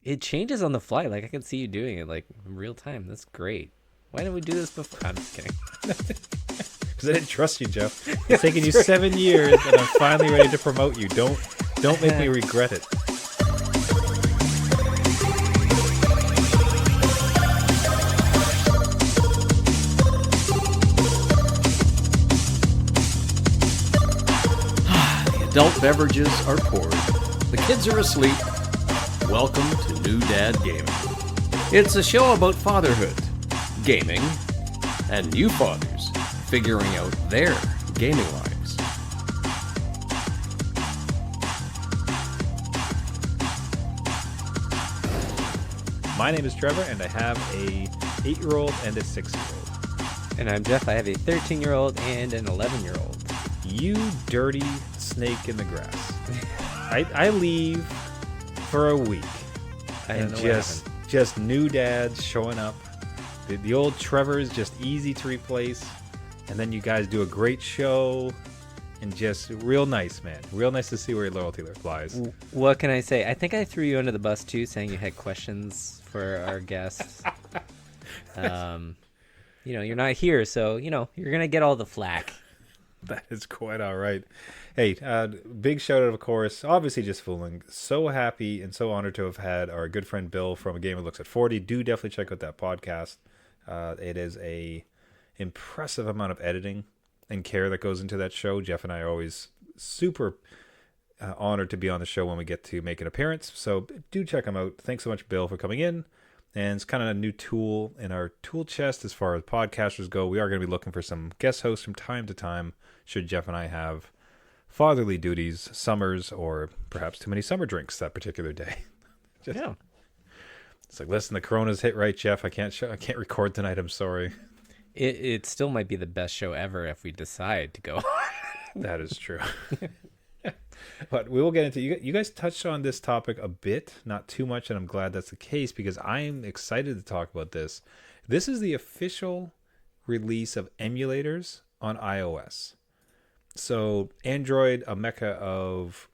It changes on the fly. Like I can see you doing it like in real time. That's great. Why didn't we do this before? I'm just kidding. Because I didn't trust you, Jeff. It's taken you 7 years, and I'm finally ready to promote you. Don't make me regret it. Adult beverages are poured. The kids are asleep. Welcome to New Dad Gaming. It's a show about fatherhood, gaming, and new fathers figuring out their gaming lives. My name is Trevor, and I have a 8-year-old and a 6-year-old. And I'm Jeff. I have a 13-year-old and an 11-year-old. You dirty snake in the grass. I leave for a week, and just new dads showing up. The old Trevor's just easy to replace, and then you guys do a great show, and just real nice, man. Real nice to see where your loyalty lies. What can I say? I think I threw you under the bus too, saying you had questions for our guests. You're not here, so you're gonna get all the flack. That is quite all right. Hey, big shout out, of course. Obviously, just fooling. So happy and so honored to have had our good friend Bill from A Gamer Looks at 40. Do definitely check out that podcast. It is a impressive amount of editing and care that goes into that show. Jeff and I are always super honored to be on the show when we get to make an appearance. So do check him out. Thanks so much, Bill, for coming in. And it's kind of a new tool in our tool chest as far as podcasters go. We are going to be looking for some guest hosts from time to time, should Jeff and I have fatherly duties, summers, or perhaps too many summer drinks that particular day. Yeah. It's like, listen, the Corona's hit right, Jeff. I can't record tonight. I'm sorry. It still might be the best show ever if we decide to go. That is true. But we will get into you guys touched on this topic a bit, not too much, and I'm glad that's the case because I'm excited to talk about this. This is the official release of emulators on iOS. So Android, a mecca of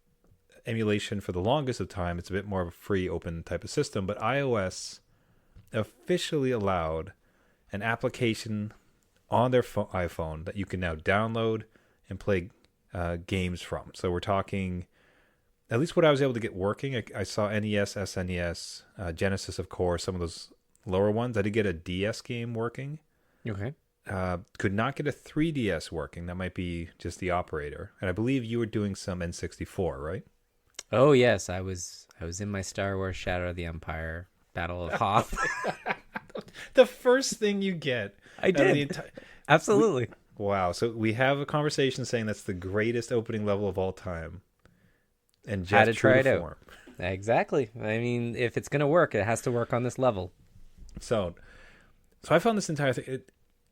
emulation for the longest of time, it's a bit more of a free, open type of system, but iOS officially allowed an application on their iPhone that you can now download and play games from. So we're talking, at least what I was able to get working, I saw NES, SNES, Genesis, of course, some of those lower ones. I did get a DS game working. Okay. Could not get a 3DS working. That might be just the operator. And I believe you were doing some N64, right? Oh yes, I was in my Star Wars Shadow of the Empire Battle of Hoth. The first thing you get. I did. Absolutely. Wow. So we have a conversation saying that's the greatest opening level of all time. And Jeff had to try it form. out. Exactly. I mean, if it's going to work, it has to work on this level. So I found this entire thing,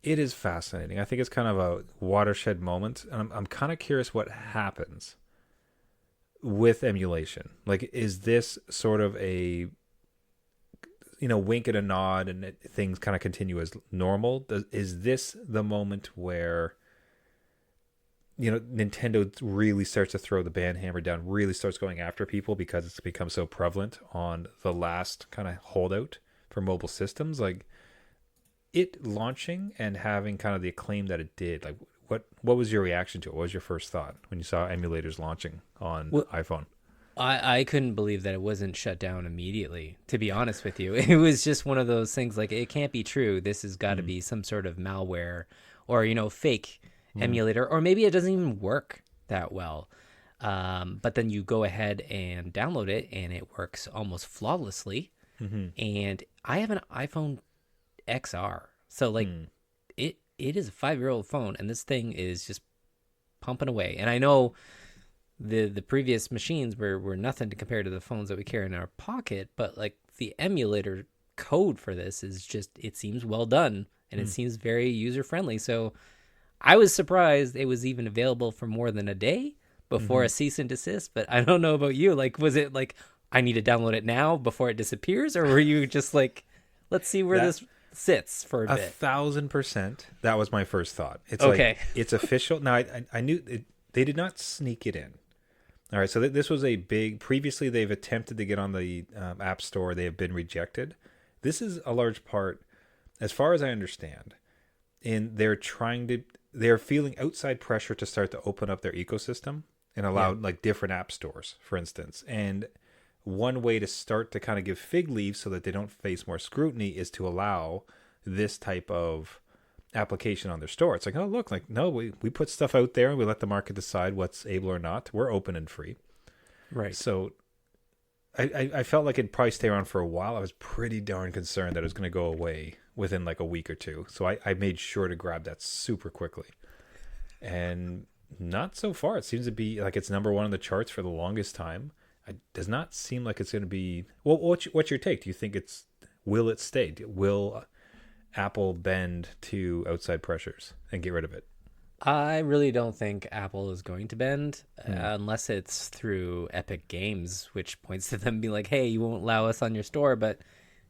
it is fascinating. I think it's kind of a watershed moment. And I'm kind of curious what happens with emulation. Like, is this sort of a wink and a nod and things kind of continue as normal? Is this the moment where, Nintendo really starts to throw the band hammer down, really starts going after people because it's become so prevalent on the last kind of holdout for mobile systems? Like, it launching and having kind of the acclaim that it did, like, what was your reaction to it? What was your first thought when you saw emulators launching on iPhone? I couldn't believe that it wasn't shut down immediately, to be honest with you. It was just one of those things like, it can't be true. This has got to be some sort of malware or, fake emulator, or maybe it doesn't even work that well. But then you go ahead and download it and it works almost flawlessly. Mm-hmm. And I have an iPhone XR. So like it is a 5-year-old phone and this thing is just pumping away. And I know the previous machines were nothing to compare to the phones that we carry in our pocket, but like the emulator code for this is just, it seems well done and it seems very user friendly. So I was surprised it was even available for more than a day before a cease and desist, but I don't know about you. Like, was it like, I need to download it now before it disappears? Or were you just like, let's see where this sits for a bit? 1,000%. That was my first thought. It's okay. Like, it's official. Now, I knew they did not sneak it in. All right, so this was a big. Previously, they've attempted to get on the App Store. They have been rejected. This is a large part, as far as I understand, in they're feeling outside pressure to start to open up their ecosystem and allow like different app stores, for instance. And one way to start to kind of give fig leaves so that they don't face more scrutiny is to allow this type of application on their store. It's like, oh, look, like, no, we put stuff out there and we let the market decide what's able or not. We're open and free. Right. So I felt like it'd probably stay around for a while. I was pretty darn concerned that it was going to go away within like a week or two. So I made sure to grab that super quickly. And not so far. It seems to be like it's number one on the charts for the longest time. It does not seem like it's going to be... Well, what's your take? Do you think will it stay? Will Apple bend to outside pressures and get rid of it? I really don't think Apple is going to bend unless it's through Epic Games, which points to them being like, hey, you won't allow us on your store, but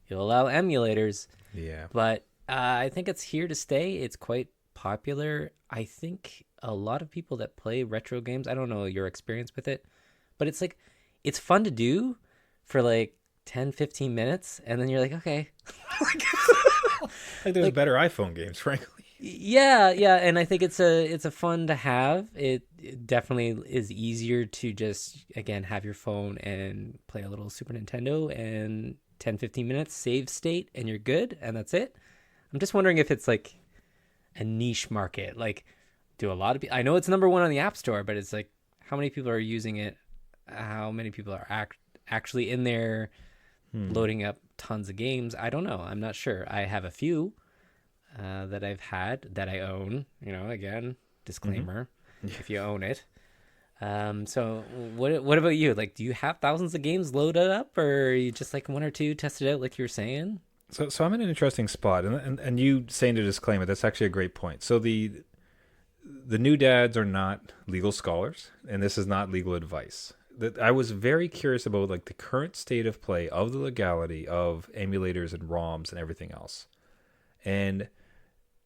you'll allow emulators. Yeah. But I think it's here to stay. It's quite popular. I think a lot of people that play retro games, I don't know your experience with it, but it's like, it's fun to do for like 10, 15 minutes. And then you're like, okay. Like there's better iPhone games, frankly. Yeah, and I think it's a fun to have. It definitely is easier to just, again, have your phone and play a little Super Nintendo and 10, 15 minutes, save state, and you're good, and that's it. I'm just wondering if it's like a niche market. Like, do a lot of people... I know it's number one on the App Store, but it's like, how many people are using it? How many people are actually in there loading up tons of games? I don't know. I'm not sure. I have a few that I've had that I own, again, disclaimer, if you own it. So what about you? Like, do you have thousands of games loaded up, or are you just like one or two tested out like you were saying? So I'm in an interesting spot, and you saying to disclaimer, that's actually a great point. So the new dads are not legal scholars, and this is not legal advice. I was very curious about like the current state of play of the legality of emulators and ROMs and everything else. And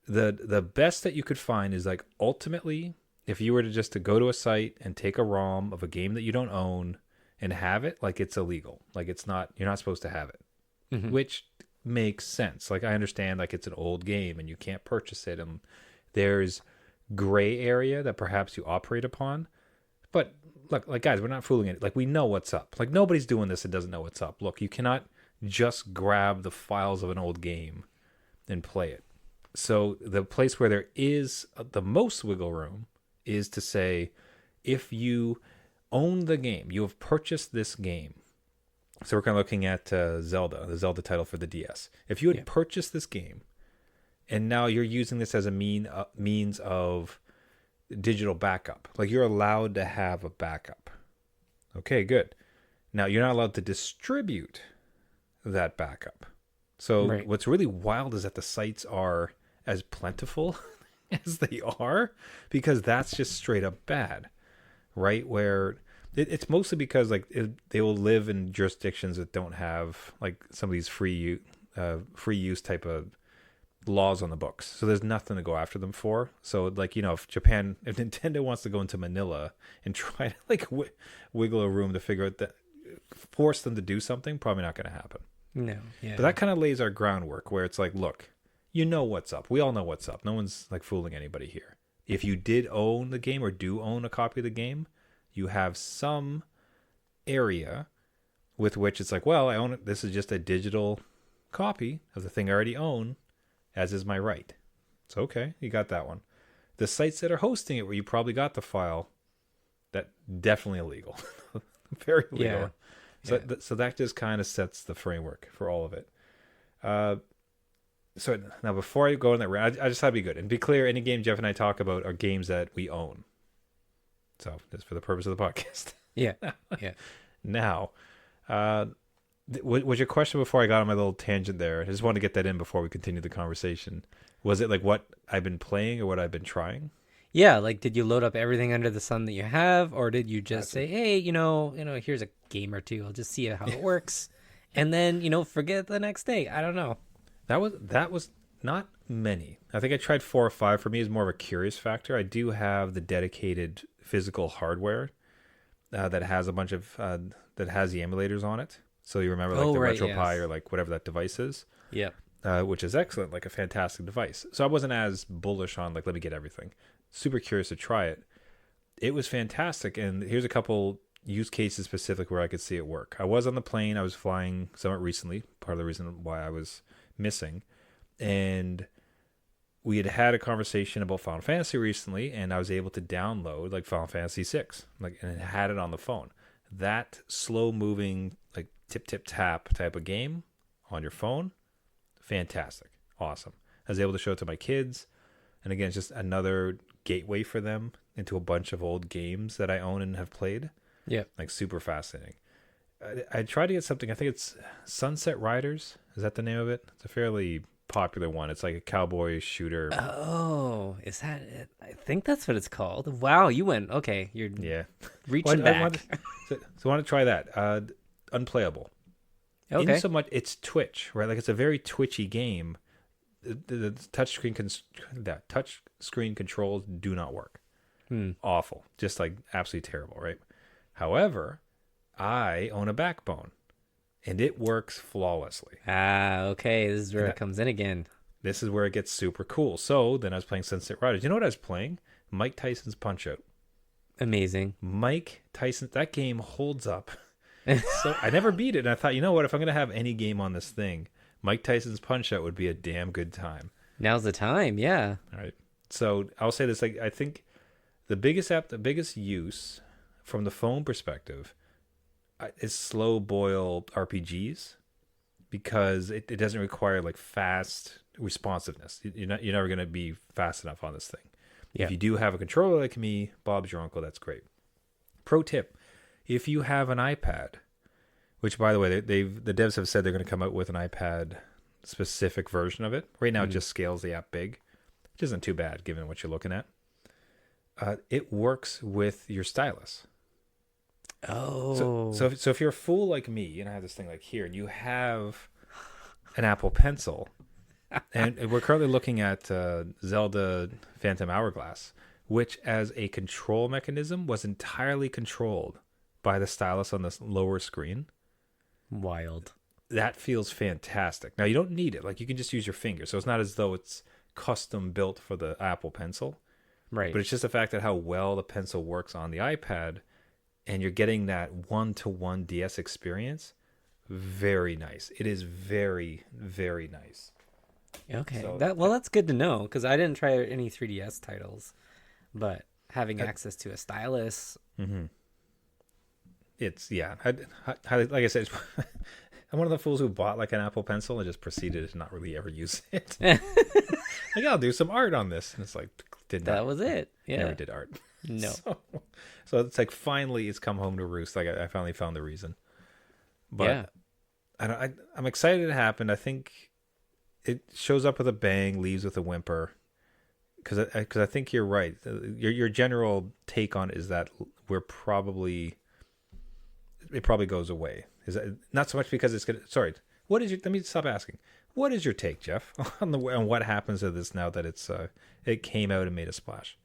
the best that you could find is like ultimately, if you were to go to a site and take a ROM of a game that you don't own and have it, like it's illegal. Like you're not supposed to have it, which makes sense. Like I understand like it's an old game and you can't purchase it, and there's gray area that perhaps you operate upon. But look, like guys, we're not fooling it. Like we know what's up. Like nobody's doing this and doesn't know what's up. Look, you cannot just grab the files of an old game and play it. So the place where there is the most wiggle room is to say, if you own the game, you have purchased this game. So we're kind of looking at Zelda, the Zelda title for the DS. If you had purchased this game and now you're using this as a means of digital backup, like you're allowed to have a backup. Okay, good. Now you're not allowed to distribute that backup. So what's really wild is that the sites are as plentiful as they are, because that's just straight up bad, right? Where it's mostly because like they will live in jurisdictions that don't have like some of these free use type of laws on the books. So there's nothing to go after them for. So like, if Nintendo wants to go into Manila and try to like wiggle a room to figure out that, force them to do something, probably not going to happen. No. Yeah. But that kind of lays our groundwork where it's like, look, you know what's up. We all know what's up. No one's like fooling anybody here. If you did own the game or do own a copy of the game, you have some area with which it's like, well, I own it. This is just a digital copy of the thing I already own, as is my right. So, okay, you got that one. The sites that are hosting it where you probably got the file, that definitely illegal. Very illegal. Yeah. So that just kind of sets the framework for all of it. So now before I go on that rant, I just have to be good. And be clear, any game Jeff and I talk about are games that we own. So that's for the purpose of the podcast. Yeah. Now, was your question before I got on my little tangent there? I just wanted to get that in before we continue the conversation. Was it like what I've been playing or what I've been trying? Yeah, like did you load up everything under the sun that you have, or did you just say, hey, here's a game or two, I'll just see how it works, and then forget the next day? I don't know. That was not many. I think I tried 4 or 5. For me, is more of a curious factor. I do have the dedicated physical hardware, that has a bunch of that has the emulators on it. So you remember like Oh, the right, RetroPie yes. or like whatever that device is, Yep. which is excellent, like a fantastic device. So I wasn't as bullish on like let me get everything. Super curious to try it. It was fantastic, and here's a couple use cases specific where I could see it work. I was on the plane. I was flying somewhat recently. Part of the reason why I was missing, and we had a conversation about Final Fantasy recently, and I was able to download like Final Fantasy 6, like, and it had it on the phone. That slow moving, like tip tip tap type of game on your phone, fantastic, awesome. I was able to show it to my kids, and again, it's just another gateway for them into a bunch of old games that I own and have played. Yep. Like super fascinating. I tried to get something. I think it's Sunset Riders. Is that the name of it? It's a fairly popular one. It's like a cowboy shooter. Oh, is that it? I think that's what it's called. Wow, you went. Okay, you're Yeah. reaching I back. so I want to try that. Unplayable. Okay. In so much, it's Twitch, right? Like it's a very twitchy game. The touch screen controls do not work. Awful. Just like absolutely terrible, right? However, I own a Backbone, and it works flawlessly. Okay. This is where it comes in again. This is where it gets super cool. So then I was playing Sunset Riders. You know what I was playing? Mike Tyson's Punch-Out. Amazing. Mike Tyson, that game holds up. So I never beat it, and I thought, you know what? If I'm going to have any game on this thing, Mike Tyson's Punch-Out would be a damn good time. Now's the time. Yeah. All right. So I'll say this: like I think the biggest use from the phone perspective is slow boil RPGs, because it doesn't require like fast responsiveness. You're never going to be fast enough on this thing. Yeah. If you do have a controller like me, Bob's your uncle. That's great. Pro tip: if you have an iPad, which by the way the devs have said they're going to come out with an iPad specific version of it. Right now, it just scales the app big, which isn't too bad given what you're looking at. It works with your stylus. Oh. So if you're a fool like me, and I have this thing like here, and you have an Apple Pencil, and we're currently looking at Zelda Phantom Hourglass, which as a control mechanism was entirely controlled by the stylus on this lower screen. Wild. That feels fantastic. Now, you don't need it. Like, you can just use your finger. So it's not as though it's custom built for the Apple Pencil. Right. But it's just the fact that how well the pencil works on the iPad, and you're getting that one-to-one DS experience. Very nice. It is very, very nice. Okay. So- That's good to know, because I didn't try any 3DS titles, but having access to a stylus. It's, yeah. Like I said, I'm one of the fools who bought like an Apple Pencil and just proceeded to not really ever use it. Like, I'll do some art on this. And it's like, That was it. Yeah. Never did art. No. So it's like finally it's come home to roost. Like I finally found the reason. But Yeah. I'm excited it happened. I think it shows up with a bang, leaves with a whimper. Because I think you're right. Your general take on it is that it probably goes away. Is that not so much because it's gonna? Sorry, let me stop asking. What is your take, Jeff, on what happens to this now that it came out and made a splash?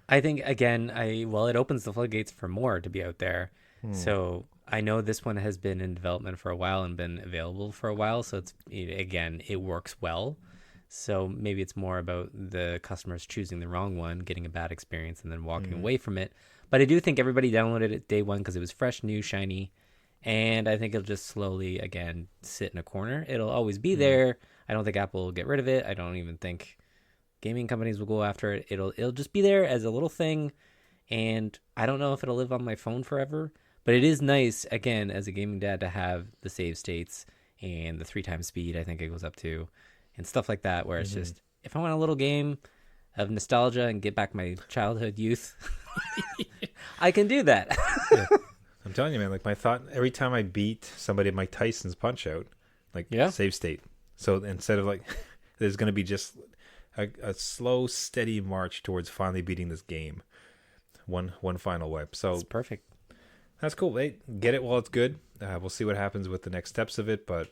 I think again, it opens the floodgates for more to be out there. So I know this one has been in development for a while and been available for a while. So it works well. So maybe it's more about the customers choosing the wrong one, getting a bad experience, and then walking away from it. But I do think everybody downloaded it day one because it was fresh, new, shiny. And I think it'll just slowly, again, sit in a corner. It'll always be there. I don't think Apple will get rid of it. I don't even think gaming companies will go after it. It'll just be there as a little thing. And I don't know if it'll live on my phone forever. But it is nice, again, as a gaming dad, to have the save states and the 3 times speed, I think it goes up to, and stuff like that, where it's just, if I want a little game of nostalgia and get back my childhood youth, I can do that. Yeah. I'm telling you, man, like my thought every time I beat somebody at Mike Tyson's Punch-Out, like save state. So instead of like, there's going to be just a slow, steady march towards finally beating this game. One final wipe. So It's perfect. That's cool. Hey, get it while it's good. We'll see what happens with the next steps of it, but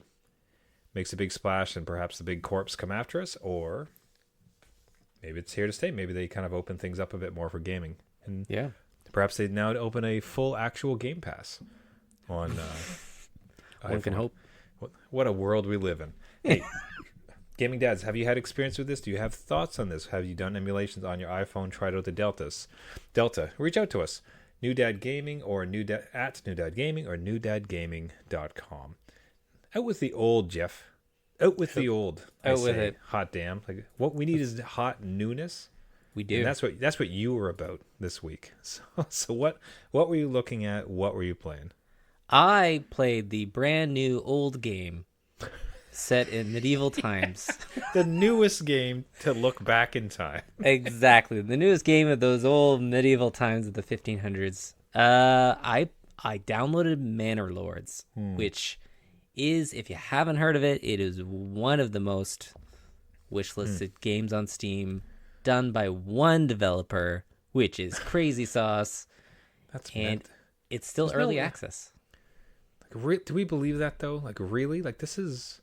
makes a big splash and perhaps the big corps come after us, or maybe it's here to stay. Maybe they kind of open things up a bit more for gaming. And Perhaps they now open a full actual Game Pass on One can iPhone. hope. What a world we live in. Hey, gaming dads, have you had experience with this? Do you have thoughts on this? Have you done emulations on your iPhone? Tried out the Delta, reach out to us. New Dad Gaming or at New Dad Gaming or newdadgaming.com. Out with the old, Jeff. Out with the old. Out with it. Hot damn. Like what we need is hot newness. We do. And that's what you were about this week. So what were you looking at? What were you playing? I played the brand new old game set in medieval times. The newest game to look back in time. Exactly. The newest game of those old medieval times of the 1500s. I downloaded Manor Lords, which is, if you haven't heard of it, it is one of the most wishlisted games on Steam, done by one developer, which is Crazy Sauce. It's still early access. Like, do we believe that though? Like really? Like this is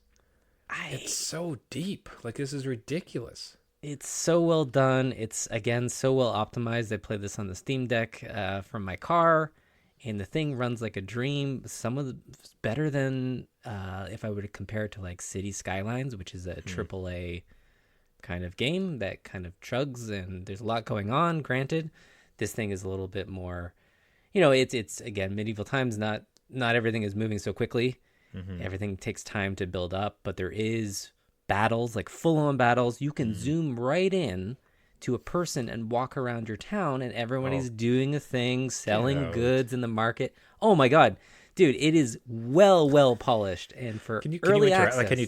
it's so deep. Like this is ridiculous. It's so well done. It's, again, so well optimized. I played this on the Steam Deck from my car, and the thing runs like a dream. Some of the better than if I were to compare it to like City Skylines, which is a AAA kind of game that kind of chugs, and there's a lot going on. Granted, this thing is a little bit more, it's again medieval times. Not everything is moving so quickly. Everything takes time to build up, but there is battles, like full-on battles. You can zoom right in to a person and walk around your town, and everybody's doing a thing, selling goods in the market. Oh my god, dude, it is well polished. And for early access, like, can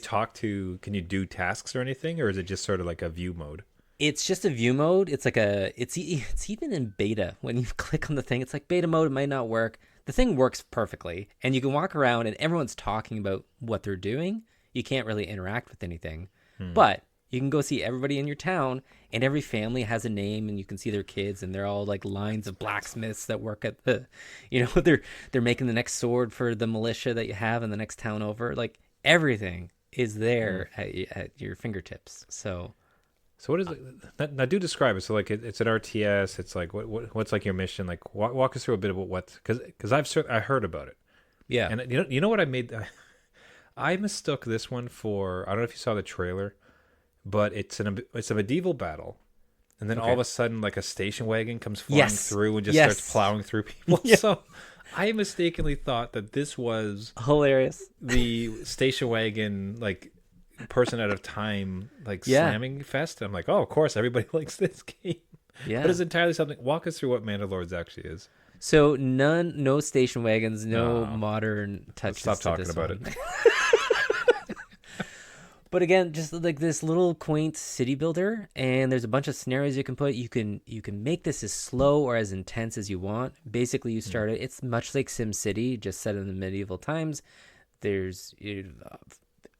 you do tasks or anything, or is it just sort of like a view mode? It's just a view mode. It's like it's even in beta. When you click on the thing, it's like beta mode. It might not work. The thing works perfectly, and you can walk around and everyone's talking about what they're doing. You can't really interact with anything, but you can go see everybody in your town, and every family has a name, and you can see their kids, and they're all like lines of blacksmiths that work at the, they're making the next sword for the militia that you have in the next town over. Like everything is there at your fingertips. So what is it? Now do describe it. So like it's an RTS. It's like what's like your mission? Like walk us through a bit about what, because I heard about it. Yeah, and you know what I made. I mistook this one for, I don't know if you saw the trailer, but it's a medieval battle, and then all of a sudden like a station wagon comes flying through and just starts plowing through people. So I mistakenly thought that this was hilarious. The station wagon like person out of time like slamming fest. I'm like, oh, of course everybody likes this game. Yeah, but it's entirely something. Walk us through what Manor Lords actually is. So no station wagons, no modern touches. Let's stop talking about it. But again, just like this little quaint city builder, and there's a bunch of scenarios you can put. You can make this as slow or as intense as you want. Basically, you start it. It's much like SimCity, just set in the medieval times. There's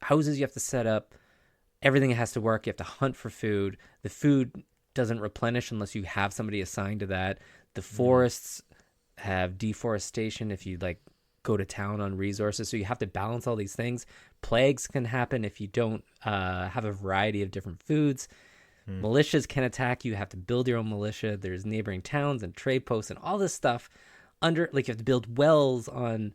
houses you have to set up. Everything has to work. You have to hunt for food. The food doesn't replenish unless you have somebody assigned to that. The forests have deforestation if you like go to town on resources, so you have to balance all these things. Plagues can happen if you don't have a variety of different foods. Militias can attack you. You have to build your own militia. There's neighboring towns and trade posts and all this stuff you have to build wells on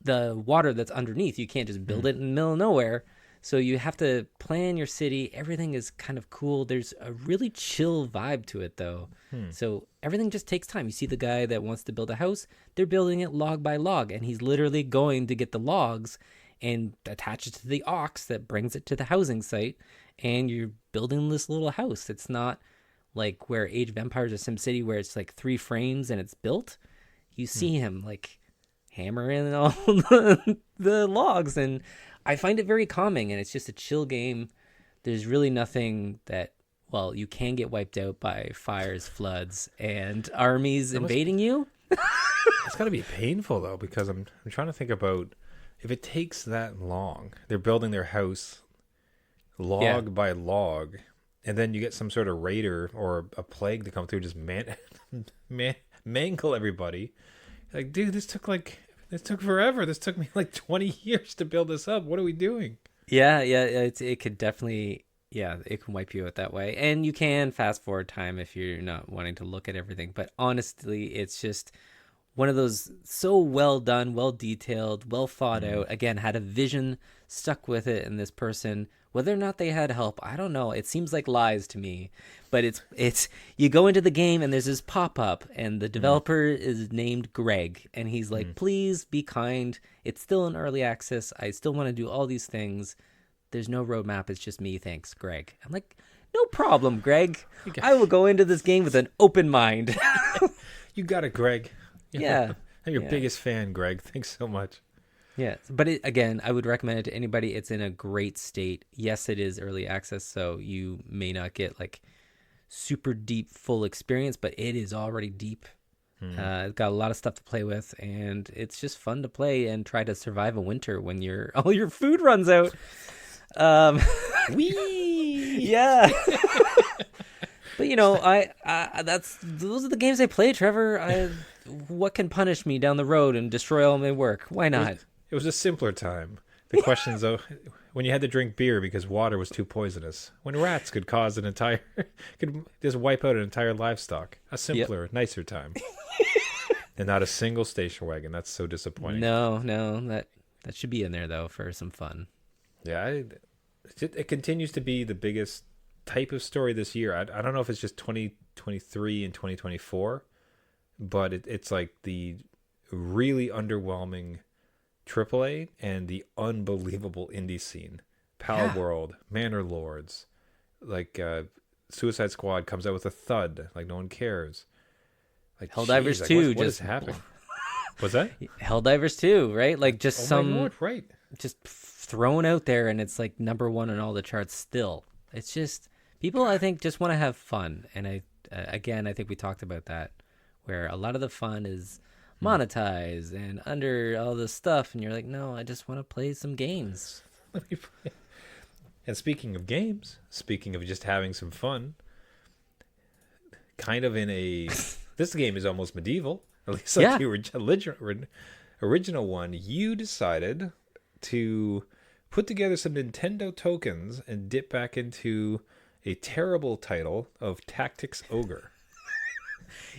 the water that's underneath. You can't just build it in the middle of nowhere. So you have to plan your city. Everything is kind of cool. There's a really chill vibe to it, though. So everything just takes time. You see the guy that wants to build a house, they're building it log by log, and he's literally going to get the logs and attach it to the ox that brings it to the housing site, and you're building this little house. It's not like where Age of Empires or SimCity, where it's like 3 frames and it's built. You see him like hammer in all the logs, and I find it very calming, and it's just a chill game. There's really nothing that, well, you can get wiped out by fires, floods, and armies invading you. It's got to be painful, though, because I'm trying to think about if it takes that long. They're building their house log by log, and then you get some sort of raider or a plague to come through, just mangle everybody. Like, dude, this took forever. This took me like 20 years to build this up. What are we doing? Yeah, it could definitely Yeah, it can wipe you out that way. And you can fast forward time if you're not wanting to look at everything. But honestly, it's just one of those so well done, well detailed, well thought out. Again, had a vision, stuck with it, and this person, whether or not they had help, I don't know. It seems like lies to me. But it's you go into the game and there's this pop-up and the developer is named Greg and he's like, please be kind. It's still in early access. I still want to do all these things. There's no roadmap. It's just me. Thanks, Greg. I'm like, no problem, Greg. I will go into this game with an open mind. You got it, Greg. Yeah. I'm your biggest fan, Greg. Thanks so much. Yeah. But again, I would recommend it to anybody. It's in a great state. Yes, it is early access, so you may not get like super deep, full experience, but it is already deep. It's got a lot of stuff to play with, and it's just fun to play and try to survive a winter when all your food runs out. Yeah. But those are the games I play, Trevor. What can punish me down the road and destroy all my work? Why not? It was a simpler time. The questions though, when you had to drink beer because water was too poisonous, when rats could could just wipe out an entire livestock. A simpler, nicer time. And not a single station wagon. That's so disappointing. No, that should be in there though for some fun. Yeah, it continues to be the biggest type of story this year. I don't know if it's just 2023 and 2024, but it's like the really underwhelming AAA and the unbelievable indie scene. Pal World, Manor Lords, like Suicide Squad comes out with a thud, like no one cares. Like Helldivers 2 what is happening? What's that? Helldivers 2, right? Like just my Lord, right. Just thrown out there, and it's like number one on all the charts still. It's just people, I think, just want to have fun, and I think we talked about that, where a lot of the fun is monetized and under all this stuff, and you're like, no, I just want to play some games. And speaking of games, speaking of just having some fun, kind of this game is almost medieval, at least like the original one. You decided to put together some Nintendo tokens and dip back into a terrible title of Tactics Ogre.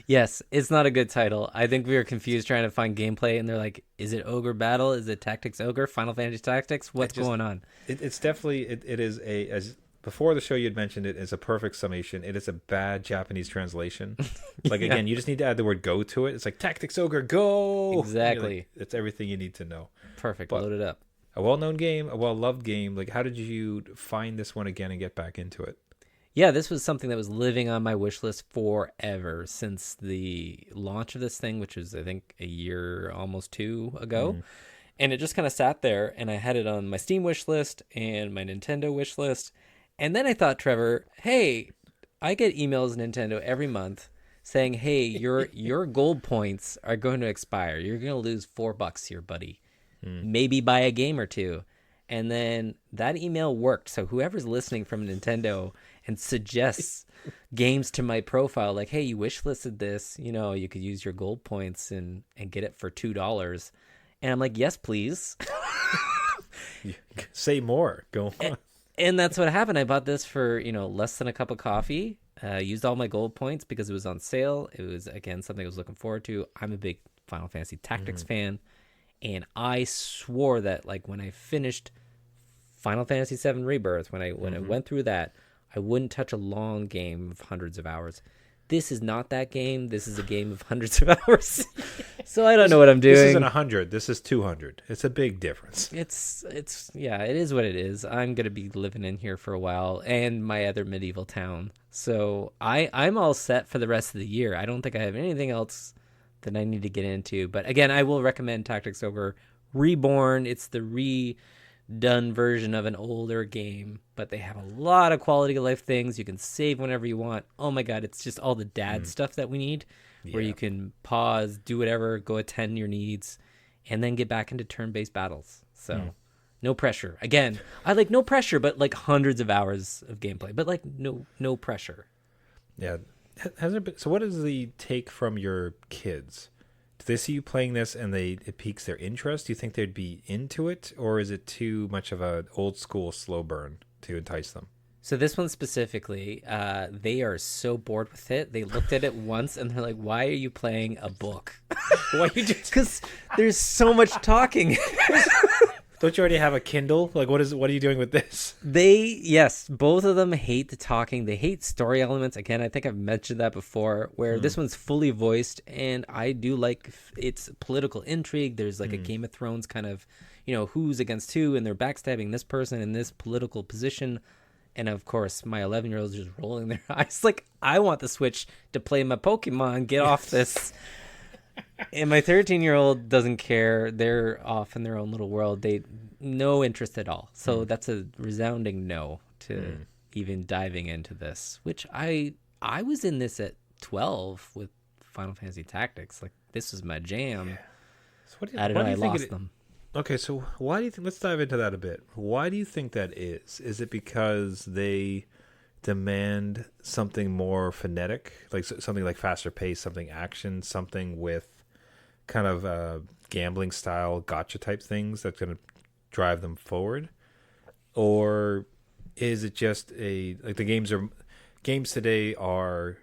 Yes, it's not a good title. I think we were confused trying to find gameplay, and they're like, is it Ogre Battle? Is it Tactics Ogre? Final Fantasy Tactics? What's going on? It's definitely, it is as before the show you had mentioned it is a perfect summation. It is a bad Japanese translation. Like, again, you just need to add the word go to it. It's like Tactics Ogre, go! Exactly. Like, it's everything you need to know. Perfect. But load it up. A well-known game, a well-loved game. Like, how did you find this one again and get back into it? Yeah, this was something that was living on my wish list forever since the launch of this thing, which was, I think, a year, almost 2 ago. And it just kind of sat there, and I had it on my Steam wish list and my Nintendo wish list. And then I thought, Trevor, hey, I get emails Nintendo every month saying, hey, your gold points are going to expire. You're going to lose $4 here, buddy. Maybe buy a game or two. And then that email worked. So whoever's listening from Nintendo and suggests games to my profile, like, hey, you wish listed this, you could use your gold points and get it for $2. And I'm like, yes, please. Say more. Go on. And that's what happened. I bought this for, less than a cup of coffee. Used all my gold points because it was on sale. It was, again, something I was looking forward to. I'm a big Final Fantasy Tactics fan. And I swore that, like, when I finished Final Fantasy VII Rebirth, when I went through that, I wouldn't touch a long game of hundreds of hours. This is not that game. This is a game of hundreds of hours. So I don't know what I'm doing. This isn't 100. This is 200. It's a big difference. It is what it is. I'm going to be living in here for a while and my other medieval town. So I'm all set for the rest of the year. I don't think I have anything else that I need to get into. But again, I will recommend Tactics Ogre Reborn. It's the redone version of an older game, but they have a lot of quality of life things. You can save whenever you want. Oh my God, it's just all the dad stuff that we need, where you can pause, do whatever, go attend your needs, and then get back into turn-based battles. So no pressure. Again, I like no pressure, but like hundreds of hours of gameplay, but like no pressure. Yeah. Has there been, so what is the take from your kids? Do they see you playing this and it piques their interest? Do you think they'd be into it, or is it too much of an old school slow burn to entice them? So this one specifically, they are so bored with it. They looked at it once and they're like, "Why are you playing a book? Why you just Because there's so much talking." don't you already have a Kindle? Like, what are you doing with this? Yes, both of them hate the talking. They hate story elements. Again, I think I've mentioned that before, where this one's fully voiced, and I do like its political intrigue. There's like a Game of Thrones kind of, who's against who, and they're backstabbing this person in this political position. And of course, my 11-year-old is just rolling their eyes like, I want the Switch to play my Pokemon. Get off this. And my 13-year-old doesn't care. They're off in their own little world. They no interest at all. So that's a resounding no to even diving into this. Which I was in this at 12 with Final Fantasy Tactics. Like, this was my jam. Yeah. So I don't know. I lost them. Okay, so why do you think? Let's dive into that a bit. Why do you think that is? Is it because they demand something more phonetic, like something like faster pace, something action, something with kind of gambling style gotcha type things that's going to drive them forward? Or is it just like the games today are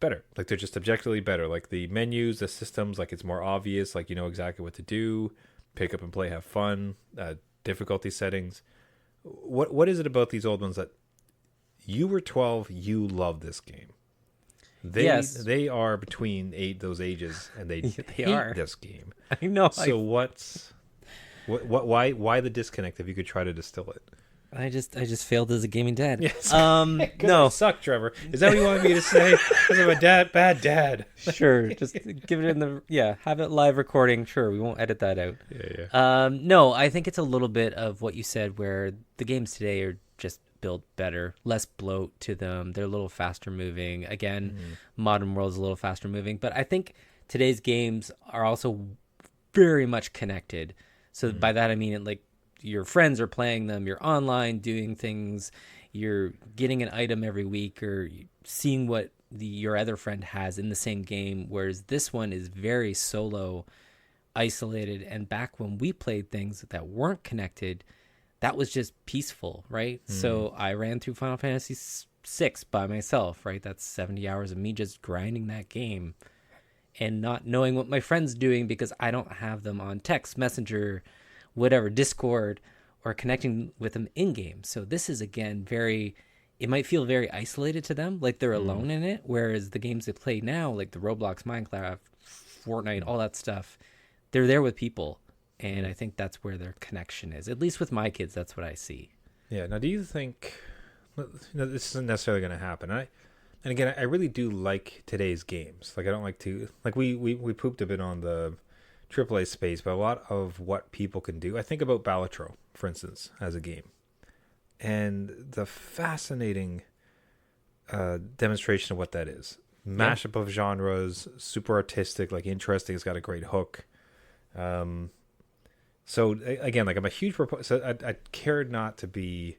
better, like they're just objectively better, like the menus, the systems, like it's more obvious, like you know exactly what to do, pick up and play, have fun, difficulty settings. What is it about these old ones that you were 12, you love this game? They are between those ages, and they hate this game. I know. So why the disconnect if you could try to distill it? I just failed as a gaming dad. Yes. No. I suck, Trevor. Is that what you wanted me to say? Because I'm a bad dad. Sure. Just give it have it live recording. Sure. We won't edit that out. Yeah. No, I think it's a little bit of what you said, where the games today are just built better, less bloat to them. They're a little faster moving. Again, Modern World's a little faster moving, but I think today's games are also very much connected. So by that, I mean, like, your friends are playing them, you're online doing things, you're getting an item every week, or seeing what your other friend has in the same game, whereas this one is very solo, isolated. And back when we played things that weren't connected, that was just peaceful, right? So I ran through Final Fantasy 6 by myself, right? That's 70 hours of me just grinding that game and not knowing what my friend's doing because I don't have them on text, Messenger, whatever, Discord, or connecting with them in game. So this is, again, it might feel very isolated to them, like they're alone in it, whereas the games they play now, like the Roblox, Minecraft, Fortnite, all that stuff, they're there with people. And I think that's where their connection is. At least with my kids, that's what I see. Yeah. Now, do you think this isn't necessarily going to happen? And again, I really do like today's games. Like, I don't like to, like, we pooped a bit on the AAA space, but a lot of what people can do. I think about Balatro, for instance, as a game, and the fascinating demonstration of what that is. Mashup of genres, super artistic, like interesting. It's got a great hook. So again, like, I'm a huge proponent. So I cared not to be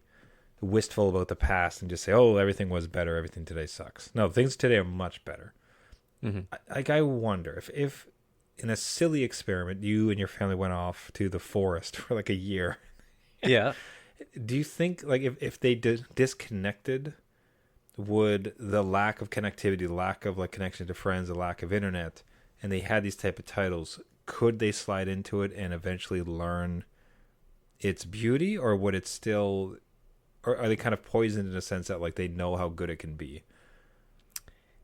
wistful about the past and just say, "Oh, everything was better. Everything today sucks." No, things today are much better. I wonder if in a silly experiment, you and your family went off to the forest for like a year. Yeah. Do you think, like, if they disconnected, would the lack of connectivity, the lack of like connection to friends, the lack of internet, and they had these type of titles, could they slide into it and eventually learn its beauty, or would it still, or are they kind of poisoned in a sense that like they know how good it can be?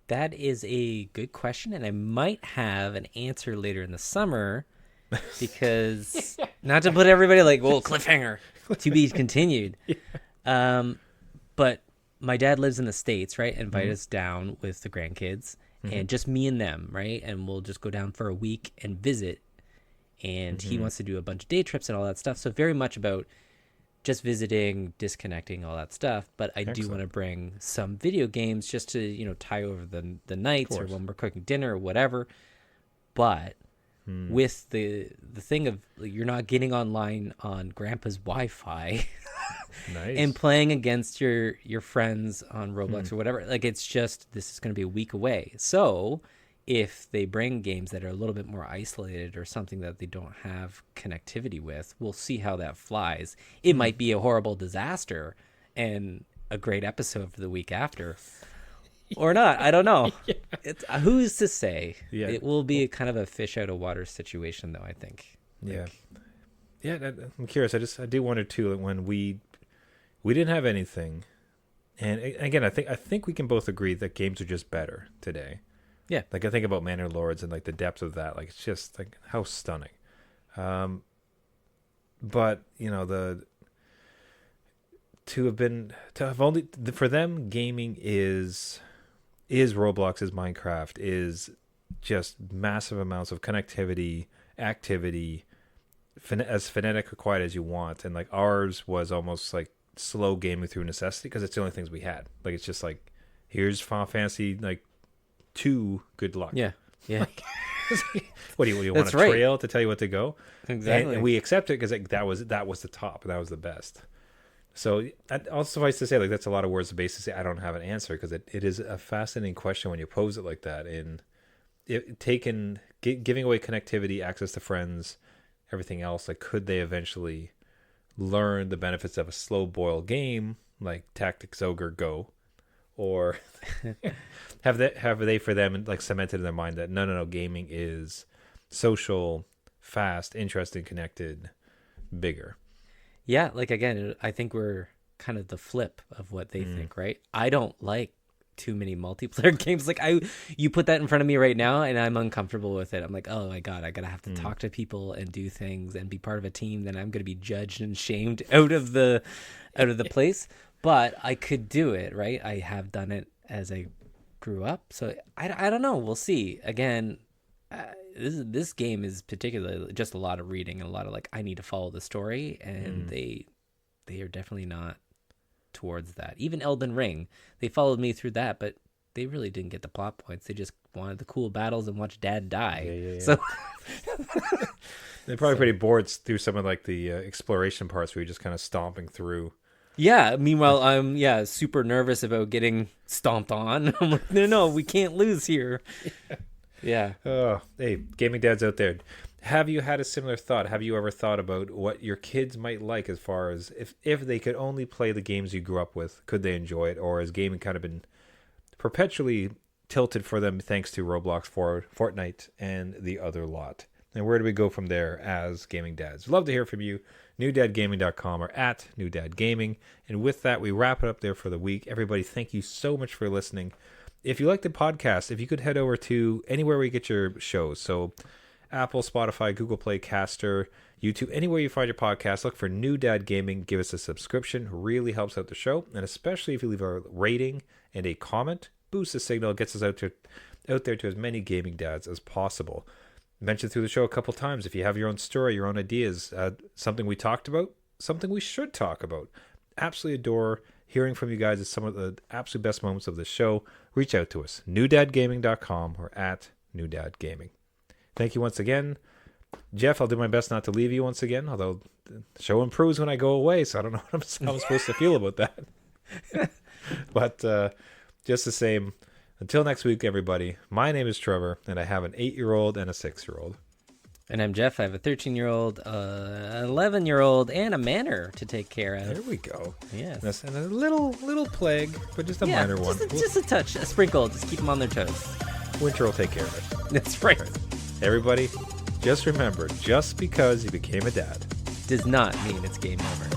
That is a good question, and I might have an answer later in the summer, because not to put everybody like, well, cliffhanger, to be continued. But my dad lives in the States, right? Invite us down with the grandkids, and just me and them, right? And we'll just go down for a week and visit. And he wants to do a bunch of day trips and all that stuff. So very much about just visiting, disconnecting, all that stuff. But I do want to bring some video games just to, tie over the nights, or when we're cooking dinner or whatever. But with the thing of, like, you're not getting online on grandpa's Wi-Fi and playing against your friends on Roblox or whatever, like, it's just, this is going to be a week away. So if they bring games that are a little bit more isolated or something that they don't have connectivity with, we'll see how that flies. It might be a horrible disaster, and a great episode for the week after. Or not. I don't know. Yeah. Who's to say? Yeah. It will be a kind of a fish out of water situation, though, I think. Yeah. Yeah, I'm curious. I do wonder, too, when we didn't have anything. And again, I think we can both agree that games are just better today. Yeah. Like, I think about Manor Lords and, like, the depth of that. Like, it's just, like, how stunning. But, you know, for them, gaming is Roblox, is Minecraft, is just massive amounts of connectivity, activity, as phonetic or quiet as you want. And like ours was almost like slow gaming through necessity because it's the only things we had. Like, it's just like, here's Final Fantasy like 2, good luck. Yeah. Like, what do you want a trail to tell you what to go? Exactly. And we accept it because like, that was the top, that was the best. So also suffice to say, like, that's a lot of words to basically say I don't have an answer, because it is a fascinating question when you pose it like that. In giving away connectivity, access to friends, everything else, like, could they eventually learn the benefits of a slow boil game like Tactics Ogre Go, or have they for them like cemented in their mind that no, gaming is social, fast, interesting, connected, bigger. Yeah, like, again, I think we're kind of the flip of what they think, right? I don't like too many multiplayer games. Like, you put that in front of me right now, and I'm uncomfortable with it. I'm like, oh my god, I gotta have to talk to people and do things and be part of a team. Then I'm gonna be judged and shamed out of the place. But I could do it, right? I have done it as I grew up, so I don't know. We'll see. Again. This game is particularly just a lot of reading and a lot of like, I need to follow the story, and they are definitely not towards that. Even Elden Ring, they followed me through that, but they really didn't get the plot points. They just wanted the cool battles and watch Dad die. Yeah. So they're probably pretty bored through some of like the exploration parts where you're just kind of stomping through. Yeah. Meanwhile, I'm super nervous about getting stomped on. I'm like, no, we can't lose here. Yeah. Oh, hey, gaming dads out there, have you had a similar thought? Have you ever thought about what your kids might like, as far as if they could only play the games you grew up with, could they enjoy it? Or has gaming kind of been perpetually tilted for them thanks to Roblox, Fortnite, and the other lot? And where do we go from there as gaming dads? Love to hear from you. newdadgaming.com or at newdadgaming. And with that, we wrap it up there for the week. Everybody, thank you so much for listening. If you like the podcast, if you could head over to anywhere where you get your shows. So Apple, Spotify, Google Play, Caster, YouTube, anywhere you find your podcast, look for New Dad Gaming. Give us a subscription. Really helps out the show. And especially if you leave a rating and a comment, boosts the signal, gets us out there to as many gaming dads as possible. Mentioned through the show a couple times. If you have your own story, your own ideas, something we talked about, something we should talk about. Absolutely adore hearing from you guys is some of the absolute best moments of the show. Reach out to us, newdadgaming.com or at newdadgaming. Thank you once again. Jeff, I'll do my best not to leave you once again, although the show improves when I go away, so I don't know how I'm supposed to feel about that. But just the same, until next week, everybody, my name is Trevor, and I have an 8-year-old and a 6-year-old. And I'm Jeff. I have a 13-year-old, an 11-year-old, and a manor to take care of. There we go. Yes. And a little plague, but just a minor one. Just a touch, a sprinkle. Just keep them on their toes. Winter will take care of it. That's right. Everybody, just remember, just because you became a dad does not mean it's game over.